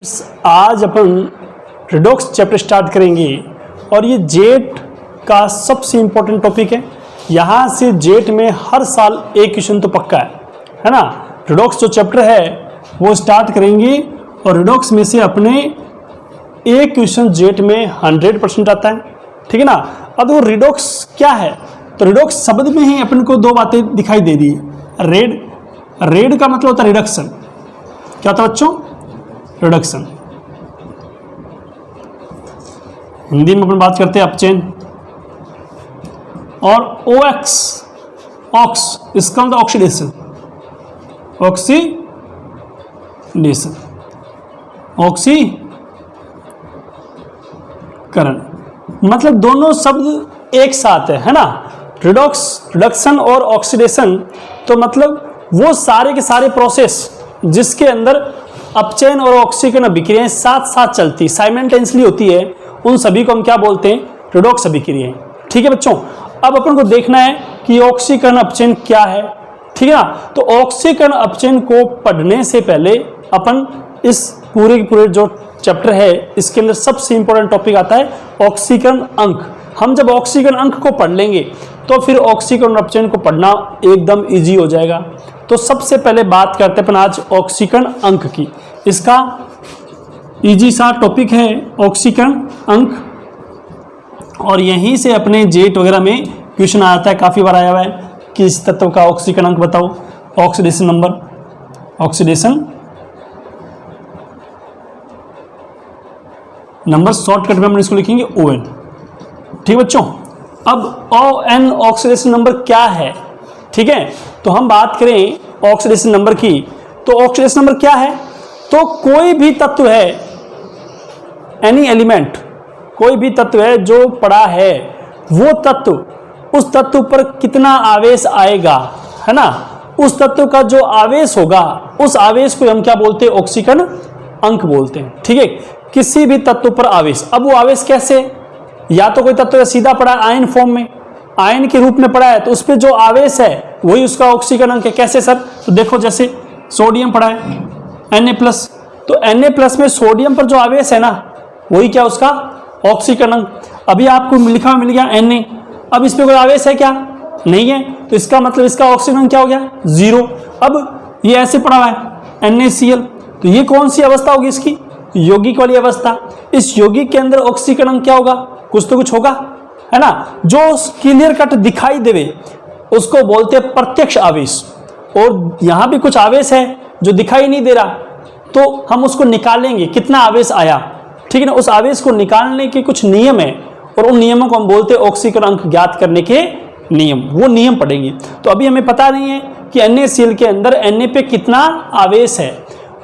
आज अपन redox chapter start करेंगे और ये जेट का सबसे इम्पोर्टेंट टॉपिक है। यहाँ से जेट में हर साल एक क्वेश्चन तो पक्का है ना। रिडॉक्स जो चैप्टर है वो स्टार्ट करेंगे और रिडॉक्स में से अपने एक क्वेश्चन जेट में 100% आता है, ठीक है ना। अब वो रिडॉक्स क्या है, तो रिडॉक्स शब्द में ही अपन को दो बातें दिखाई दे दी है। रेड का मतलब होता है रिडक्शन। क्या होता है बच्चों? रिडक्शन। हिंदी में अपन बात करते हैं अपचयन। और OX ऑक्स, इसका मतलब ऑक्सीडेशन, ऑक्सीकरण, मतलब दोनों शब्द एक साथ है ना। रिडक्शन और ऑक्सीडेशन, तो मतलब वो सारे के सारे प्रोसेस जिसके अंदर अपचयन और ऑक्सीकरण अभिक्रियाएं साथ साथ चलती साइमल्टेनियसली होती है, उन सभी को हम क्या बोलते हैं? रिडॉक्स अभिक्रियाएं। ठीक है बच्चों, अब अपन को देखना है कि ऑक्सीकरण अपचयन क्या है, ठीक है ना। तो ऑक्सीकरण अपचयन को पढ़ने से पहले अपन इस पूरे जो चैप्टर है इसके अंदर सबसे इंपॉर्टेंट टॉपिक आता है ऑक्सीकरण अंक। हम जब ऑक्सीकरण अंक को पढ़ लेंगे तो फिर ऑक्सीकरण अपचयन को पढ़ना एकदम इजी हो जाएगा। तो सबसे पहले बात करते हैं अपन आज ऑक्सीकरण अंक की। इसका इजी सा टॉपिक है ऑक्सीकरण अंक, और यहीं से अपने जेट वगैरह में क्वेश्चन आता है, काफ़ी बार आया हुआ है कि इस तत्व का ऑक्सीकरण अंक बताओ, ऑक्सीडेशन नंबर शॉर्टकट में हम इसको लिखेंगे ON। ठीक बच्चों, अब ON ऑक्सीडेशन नंबर क्या है, ठीक है। तो हम बात करें ऑक्सीडेशन नंबर की, तो ऑक्सीडेशन नंबर क्या है? तो कोई भी तत्व है, एनी एलिमेंट, कोई भी तत्व है जो पड़ा है, वो तत्व, उस तत्व पर कितना आवेश आएगा, है ना, उस तत्व का जो आवेश होगा उस आवेश को हम क्या बोलते हैं? ऑक्सीकरण अंक बोलते हैं। ठीक है, किसी भी तत्व पर आवेश। अब वो आवेश कैसे? या तो कोई तत्व सीधा पड़ा है आयन फॉर्म में, आयन के रूप में पड़ा है, तो उस पर जो आवेश है वही उसका ऑक्सीकरण अंक है। कैसे सर? तो देखो, जैसे सोडियम पड़ा है Na+, तो Na+ में सोडियम पर जो आवेश है ना वही क्या उसका ऑक्सीकरण अंक। अभी आपको लिखा मिल गया Na, अब इस पे कोई आवेश है क्या? नहीं है, तो इसका मतलब इसका ऑक्सीकरण अंक क्या हो गया? 0। अब ये ऐसे पड़ा हुआ है NaCl, तो ये कौन सी अवस्था होगी इसकी? यौगिक वाली अवस्था। इस यौगिक के अंदर ऑक्सीकरण अंक क्या होगा? कुछ तो कुछ होगा, है ना। जो क्लियर कट दिखाई देवे उसको बोलते हैं प्रत्यक्ष आवेश। और यहाँ भी कुछ आवेश है जो दिखाई नहीं दे रहा, तो हम उसको निकालेंगे कितना आवेश आया, ठीक है ना। उस आवेश को निकालने के कुछ नियम है और उन नियमों को हम बोलते हैं ऑक्सीकरण अंक ज्ञात करने के नियम। वो नियम पढ़ेंगे। तो अभी हमें पता नहीं है कि NaCl के अंदर Na पे कितना आवेश है।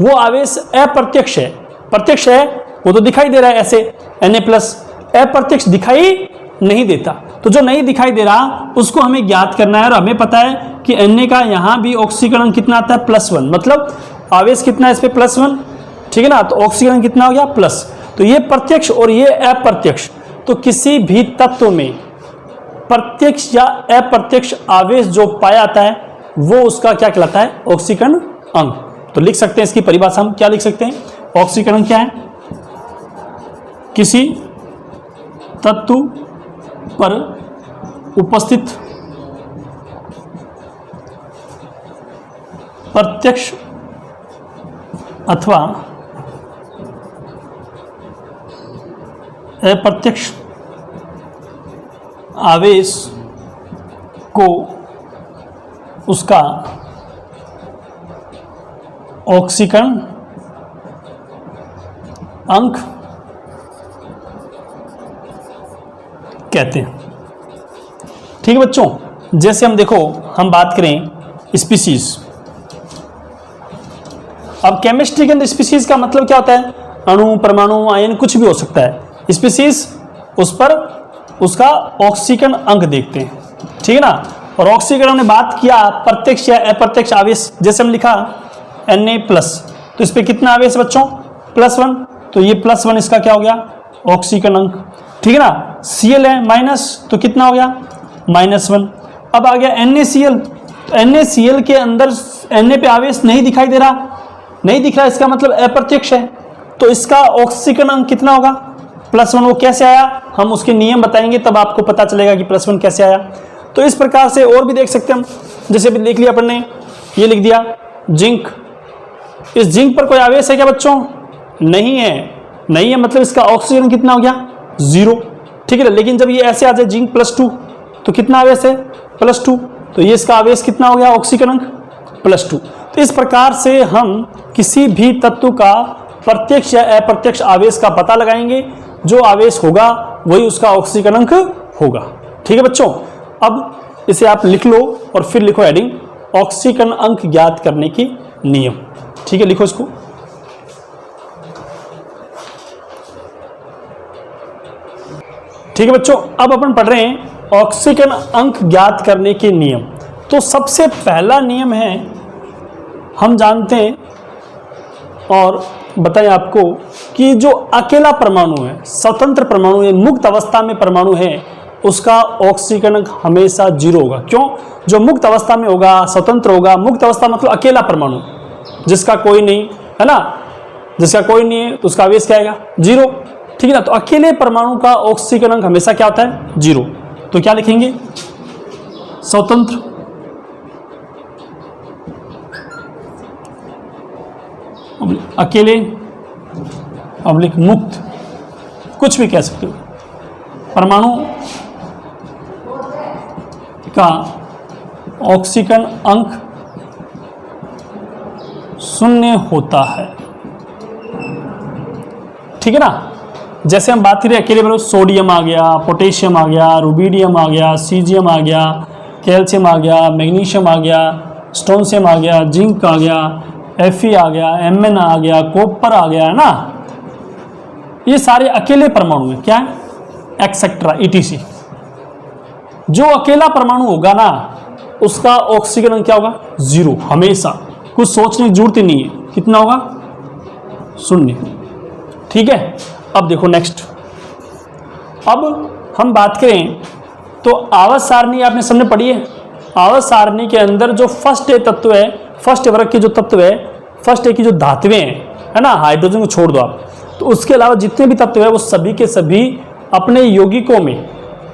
वो आवेश अप्रत्यक्ष है, प्रत्यक्ष है वो तो दिखाई दे रहा है ऐसे Na+, अप्रत्यक्ष दिखाई नहीं देता। तो जो नहीं दिखाई दे रहा उसको हमें ज्ञात करना है, और हमें पता है कि Na का यहाँ भी ऑक्सीकरण कितना आता है? +1, मतलब आवेश कितना है इस पे? +1, ठीक है ना। तो ऑक्सीकरण कितना हो गया? प्लस। तो ये प्रत्यक्ष और ये अप्रत्यक्ष। तो किसी भी तत्व में प्रत्यक्ष या अप्रत्यक्ष आवेश जो पाया जाता है वो उसका क्या कहलाता है? ऑक्सीकरण अंक। तो लिख सकते हैं इसकी परिभाषा हम क्या लिख सकते हैं? ऑक्सीकरण क्या है? किसी तत्व पर उपस्थित प्रत्यक्ष अथवा अप्रत्यक्ष आवेश को उसका ऑक्सीकरण अंक कहते हैं। ठीक है बच्चों, जैसे हम देखो, हम बात करें स्पीसीज। अब केमिस्ट्री के अंदर स्पीसीज का मतलब क्या होता है? अणु, परमाणु, आयन, कुछ भी हो सकता है। स्पीसीज उस पर उसका ऑक्सीकरण अंक देखते हैं, ठीक है ना। और ऑक्सीकरण हमने बात किया प्रत्यक्ष या अप्रत्यक्ष आवेश, जैसे हम लिखा Na+, तो इस पर कितना आवेश बच्चों? +1, तो ये +1 इसका क्या हो गया? ऑक्सीकरण अंक, ठीक है ना। Cl है माइनस, तो कितना हो गया? -1। अब आ गया NaCl, NaCl के अंदर Na पे आवेश नहीं दिखाई दे रहा, नहीं दिख रहा, इसका मतलब अप्रत्यक्ष है। तो इसका ऑक्सीकरण अंक कितना होगा? +1। वो कैसे आया हम उसके नियम बताएंगे, तब आपको पता चलेगा कि +1 कैसे आया। तो इस प्रकार से और भी देख सकते हैं हम, जैसे भी देख लिया अपन ने, ये लिख दिया जिंक। इस जिंक पर कोई आवेश है क्या बच्चों? नहीं है, नहीं है, मतलब इसका ऑक्सीजन कितना हो गया? 0। ठीक है, लेकिन जब ये ऐसे आ जाए जिंक +2 तो कितना आवेश है? +2। तो ये इसका आवेश कितना हो गया? ऑक्सीकरण अंक +2। तो इस प्रकार से हम किसी भी तत्व का प्रत्यक्ष या अप्रत्यक्ष आवेश का पता लगाएंगे। जो आवेश होगा वही उसका ऑक्सीकरण अंक होगा। ठीक है बच्चों, अब इसे आप लिख लो और फिर लिखो हेडिंग ऑक्सीकरण अंक ज्ञात करने के नियम। ठीक है, लिखो इसको। ठीक है बच्चों, अब अपन पढ़ रहे हैं ऑक्सीकरण अंक ज्ञात करने के नियम। तो सबसे पहला नियम है, हम जानते हैं और बताएं आपको कि जो अकेला परमाणु है, स्वतंत्र परमाणु है, मुक्त अवस्था में परमाणु है, उसका ऑक्सीकरण अंक हमेशा 0 होगा। क्यों? जो मुक्त अवस्था में होगा, स्वतंत्र होगा, मुक्त अवस्था मतलब अकेला परमाणु, जिसका कोई नहीं है ना, जिसका कोई नहीं है तो उसका आवेश क्या आएगा? 0। ठीक है ना, तो अकेले परमाणु का ऑक्सीकरण अंक हमेशा क्या होता है? 0। तो क्या लिखेंगे? स्वतंत्र अकेले अब्लिक मुक्त, कुछ भी कह सकते हो, परमाणु का ऑक्सीकरण अंक 0 होता है। ठीक है ना, जैसे हम बात करें अकेले में, सोडियम आ गया, पोटेशियम आ गया, रुबीडियम आ गया, सीजियम आ गया, कैल्शियम आ गया, मैग्नीशियम आ गया, स्टोनशियम आ गया, जिंक आ गया, Fe आ गया, Mn आ गया, कॉपर आ गया, है ना। ये सारे अकेले परमाणु हैं, क्या है? Etcetera ETC। जो अकेला परमाणु होगा ना, उसका ऑक्सीकरण क्या होगा? 0 हमेशा, कुछ सोचने की जरूरत ही नहीं है। कितना होगा? 0। ठीक है, अब देखो नेक्स्ट। अब हम बात करें तो आवर्त सारणी आपने सामने पढ़ी है। आवर्त सारणी के अंदर जो फर्स्ट ए तत्व है, फर्स्ट वर्ग के जो तत्व है, फर्स्ट ए की जो धातुएं हैं, है ना, हाइड्रोजन को छोड़ दो आप, तो उसके अलावा जितने भी तत्व है वो सभी के सभी अपने यौगिकों में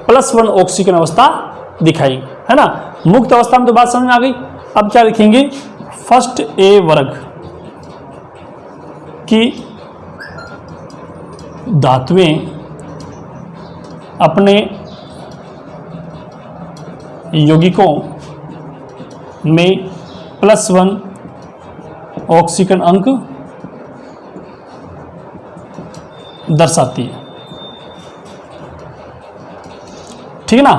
+1 ऑक्सीकरण अवस्था दिखाएंगे, है ना। मुक्त अवस्था में तो बात समझ में आ गई। अब क्या लिखेंगे? फर्स्ट ए वर्ग की धातुएं अपने यौगिकों में +1 ऑक्सीकरण अंक दर्शाती है। ठीक है ना।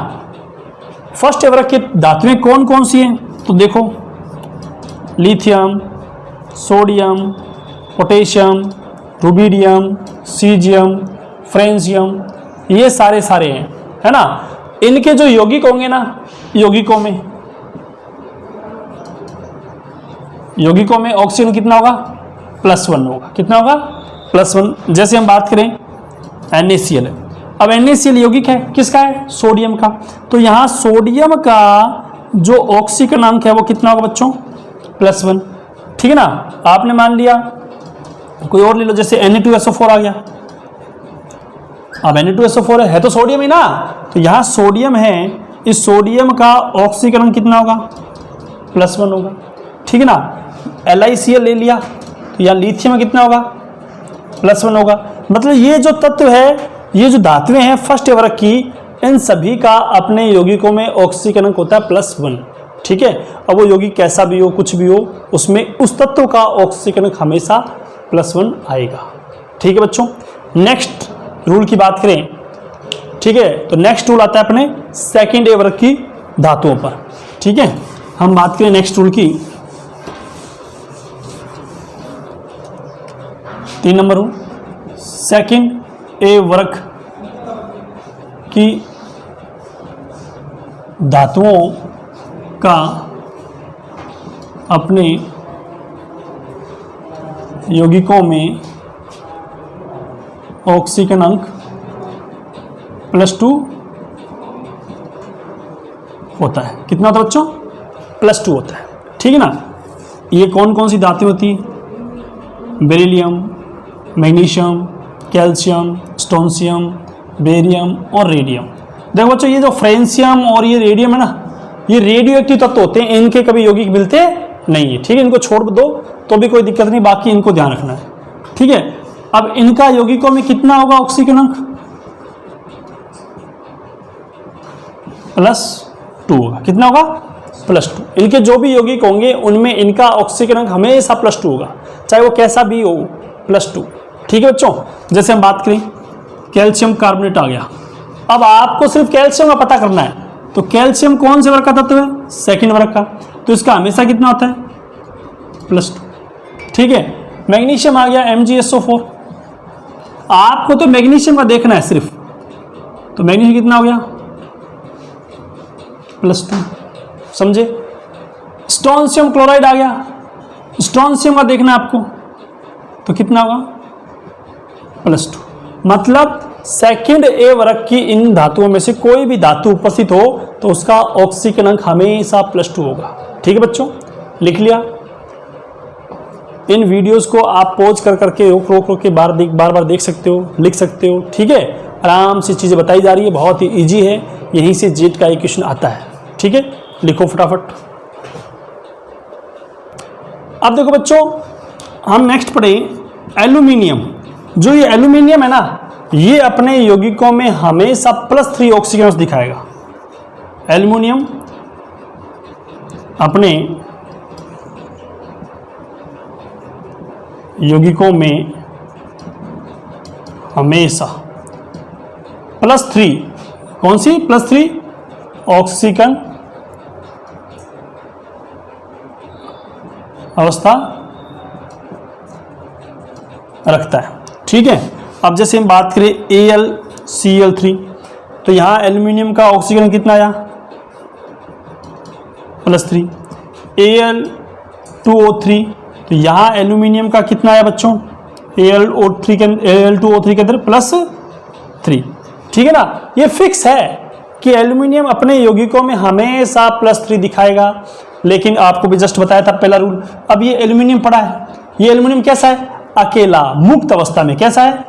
फर्स्ट वर्ग की धातुएं कौन कौन सी हैं? तो देखो, lithium, sodium, potassium, rubidium, caesium, francium, ये सारे हैं, है ना। इनके जो यौगिक होंगे ना, यौगिकों में ऑक्सीजन कितना होगा? +1 होगा। कितना होगा? +1। जैसे हम बात करें NaCl है। अब NaCl यौगिक है, किसका है? सोडियम का। तो यहाँ सोडियम का जो ऑक्सीकरण अंक है वो कितना होगा बच्चों? +1। ठीक है ना। आपने मान लिया, कोई और ले लो, जैसे Na2SO4 आ गया। अब Na2SO4 है तो सोडियम ही ना, तो यहाँ सोडियम है, इस सोडियम का ऑक्सीकरण कितना होगा? +1 होगा। ठीक है ना। LiCl ले लिया, तो यहाँ लिथियम कितना होगा? +1 होगा। मतलब ये जो तत्व है, ये जो धातुएं हैं फर्स्ट वर्ग की, इन सभी का अपने यौगिकों में ऑक्सीकरण होता है +1। ठीक है। अब वो यौगिक कैसा भी हो, कुछ भी हो, उसमें उस तत्व का ऑक्सीकरण हमेशा +1 आएगा। ठीक है बच्चों। नेक्स्ट रूल की बात करें, ठीक है, तो नेक्स्ट रूल आता है अपने सेकंड ए वर्ग की धातुओं पर। ठीक है, हम बात करें नेक्स्ट रूल की, 3 नंबर रूल, सेकंड ए वर्ग की धातुओं का अपने यौगिकों में ऑक्सीकरण अंक +2 होता है। कितना होता है बच्चों? +2 होता है। ठीक है ना। ये कौन कौन सी धातुएं होती है? Beryllium, magnesium, calcium, strontium, barium और रेडियम। देखो बच्चों, ये जो फ्रेंशियम और ये रेडियम है ना, ये रेडियो एक्टिव तत्व होते हैं, इनके कभी यौगिक मिलते नहीं है। ठीक है, इनको छोड़ दो तो भी कोई दिक्कत नहीं, बाकी इनको ध्यान रखना है। ठीक है, अब इनका यौगिकों में कितना होगा ऑक्सीजन अंक? +2 होगा। कितना होगा? +2। इनके जो भी यौगिक होंगे उनमें इनका ऑक्सीजन अंक हमेशा +2 होगा, चाहे वो कैसा भी हो, +2। ठीक है बच्चों, जैसे हम बात करें कैल्शियम कार्बोनेट आ गया। अब आपको सिर्फ कैल्शियम का पता करना है, तो कैल्शियम कौन से वर्ग का तत्व है? सेकंड वर्ग का, तो इसका हमेशा कितना होता है? +2। ठीक है, मैग्नीशियम आ गया MgSO4। आपको तो मैग्नीशियम का देखना है सिर्फ, तो मैग्नीशियम कितना हो गया? +2। समझे? स्टोनशियम क्लोराइड आ गया, स्टोनशियम का देखना है आपको, तो कितना होगा? +2। मतलब सेकंड ए वर्ग की इन धातुओं में से कोई भी धातु उपस्थित हो तो उसका ऑक्सीजन अंक हमेशा +2 होगा। ठीक है बच्चों, लिख लिया। इन वीडियोस को आप पॉज कर करके रोक के बार बार देख सकते हो, लिख सकते हो। ठीक है, आराम से चीज़ें बताई जा रही है, बहुत ही ईजी है, यहीं से जेट का एक क्वेश्चन आता है। ठीक है, लिखो फटाफट। अब देखो बच्चों, हम नेक्स्ट पढ़ें एल्यूमिनियम। जो ये एल्यूमिनियम है ना, ये अपने यौगिकों में हमेशा +3 ऑक्सीजन दिखाएगा। एल्यूमिनियम अपने यौगिकों में हमेशा +3, कौन सी +3? ऑक्सीजन अवस्था रखता है। ठीक है, अब जैसे हम बात करें AlCl3, तो यहां एल्यूमिनियम का ऑक्सीजन कितना आया? +3। Al2O3, तो यहां एल्यूमिनियम का कितना आया बच्चों? Al2O3 के अंदर +3। ठीक है ना, ये फिक्स है कि एल्यूमिनियम अपने यौगिकों में हमेशा +3 दिखाएगा। लेकिन आपको भी जस्ट बताया था पहला रूल। अब ये एल्यूमिनियम पड़ा है, ये एल्यूमिनियम कैसा है? अकेला, मुक्त अवस्था में। कैसा है?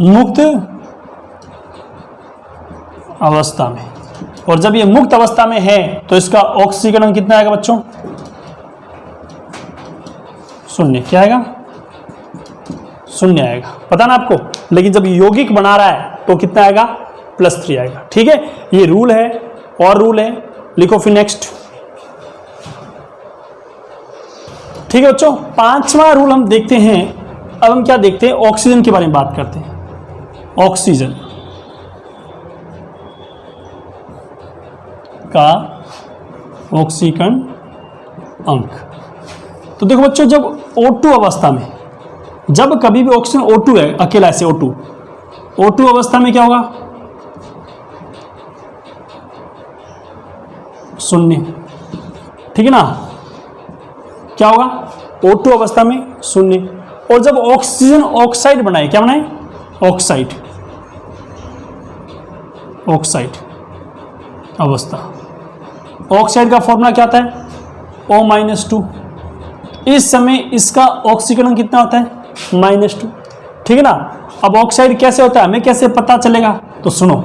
मुक्त अवस्था में। और जब ये मुक्त अवस्था में है तो इसका ऑक्सीजन अंक कितना आएगा बच्चों? 0। क्या आएगा? 0 आएगा, पता ना आपको। लेकिन जब यौगिक बना रहा है तो कितना आएगा? +3 आएगा। ठीक है, ये रूल है। और रूल है, लिखो फिर नेक्स्ट। ठीक है बच्चों, 5वां रूल हम देखते हैं। अब हम क्या देखते हैं? ऑक्सीजन के बारे में बात करते हैं। ऑक्सीजन का ऑक्सीजन अंक। तो देखो बच्चों, जब O2 अवस्था में, जब कभी भी ऑक्सीजन O2 है, अकेला ऐसे O2 अवस्था में क्या होगा? 0। ठीक है ना, क्या होगा? O2 अवस्था में 0। और जब ऑक्सीजन ऑक्साइड बनाए, क्या बनाए? ऑक्साइड अवस्था। ऑक्साइड का फॉर्मूला क्या आता है? O-2। इस समय इसका ऑक्सीकरण कितना होता है? -2। ठीक है ना। अब ऑक्साइड कैसे होता है, हमें कैसे पता चलेगा? तो सुनो,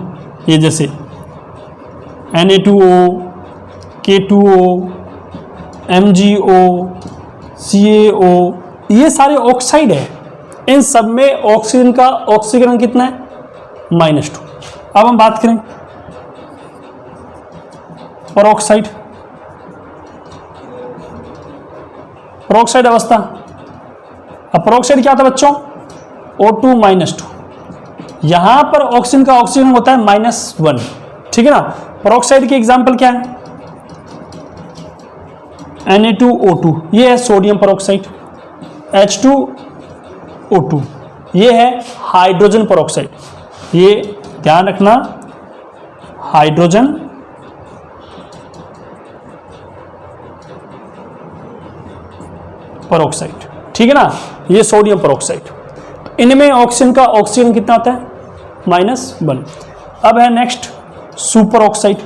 ये जैसे Na2O, K2O, MgO, CaO, ये सारे ऑक्साइड है। इन सब में ऑक्सीजन का ऑक्सीकरण कितना है? -2। अब हम बात करें पेरोक्साइड अवस्था। अब पेरोक्साइड क्या था बच्चों? O2-2। यहां पर ऑक्सीजन का ऑक्सीजन होता है -1। ठीक है ना। पेरोक्साइड के एग्जाम्पल क्या है? Na2O2, ये है सोडियम पेरोक्साइड। H2O2, ये है हाइड्रोजन पेरोक्साइड। ये ध्यान रखना, हाइड्रोजन पेरोक्साइड। ठीक है ना, ये सोडियम पेरोक्साइड। इनमें ऑक्सीजन का ऑक्सीजन कितना होता है? -1। अब है next super oxide.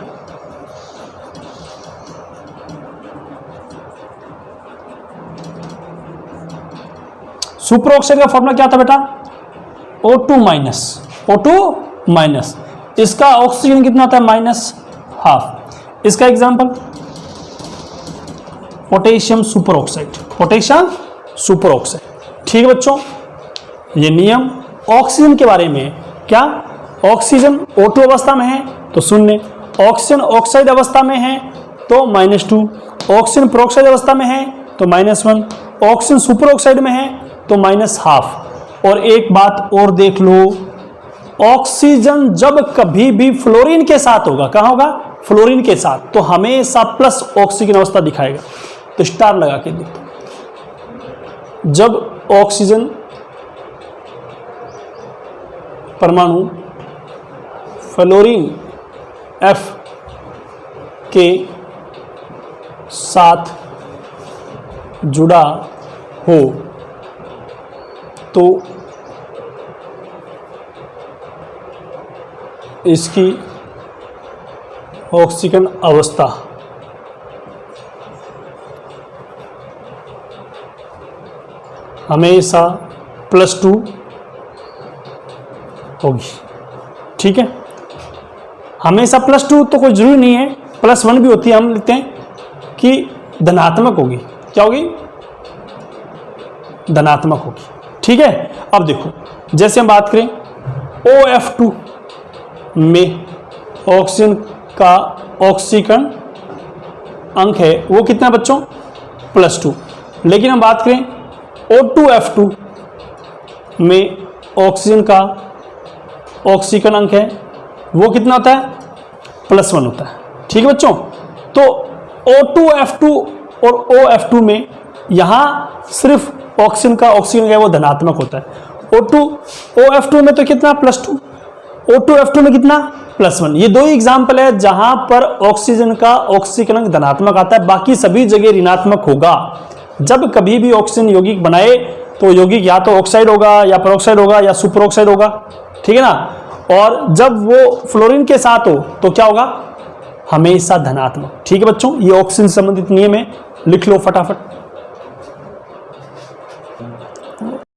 Super oxide का फॉर्मूला क्या था बेटा, O2 माइनस, O2 माइनस, इसका ऑक्सीजन कितना आता है -½ इसका example potassium super oxide, potassium super oxide. ठीक है बच्चों, ये नियम ऑक्सीजन के बारे में। क्या ऑक्सीजन O2 अवस्था में है तो 0, ऑक्सीजन ऑक्साइड अवस्था में है तो -2, ऑक्सीजन प्रोक्साइड अवस्था में है तो -1, ऑक्सीजन सुपर ऑक्साइड में है तो -½ और एक बात और देख लो, ऑक्सीजन जब कभी भी फ्लोरीन के साथ होगा, कहाँ होगा, फ्लोरीन के साथ, तो हमेशा प्लस ऑक्सीजन अवस्था दिखाएगा। तो स्टार लगा के देख, जब ऑक्सीजन परमाणु फ्लोरीन F के साथ जुड़ा हो तो इसकी ऑक्सीजन अवस्था हमेशा +2 होगी। ठीक है, हमेशा +2 तो कोई जरूरी नहीं है, +1 भी होती है, हम लिखते हैं कि धनात्मक होगी। क्या होगी, धनात्मक होगी। ठीक है, अब देखो जैसे हम बात करें OF2 में ऑक्सीजन का ऑक्सीकरण अंक है वो कितना बच्चों, +2, लेकिन हम बात करें O2F2 में ऑक्सीजन का ऑक्सीकरण अंक है वो कितना होता है, +1 होता है। ठीक है बच्चों, तो O2F2 और OF2 में यहाँ सिर्फ ऑक्सीजन का ऑक्सीजन है वो धनात्मक होता है। OF2 में तो कितना +2, O2F2 में कितना +1। ये दो ही एग्जाम्पल है जहां पर ऑक्सीजन का ऑक्सीकरण धनात्मक आता है, बाकी सभी जगह ऋणात्मक होगा। जब कभी भी ऑक्सीजन यौगिक बनाए तो यौगिक या तो ऑक्साइड होगा या पेरोक्साइड होगा या सुपर ऑक्साइड होगा। ठीक है ना, और जब वो फ्लोरीन के साथ हो तो क्या होगा, हमेशा धनात्मक। ठीक है बच्चों, ये ऑक्सीजन संबंधित नियम है, लिख लो फटाफट।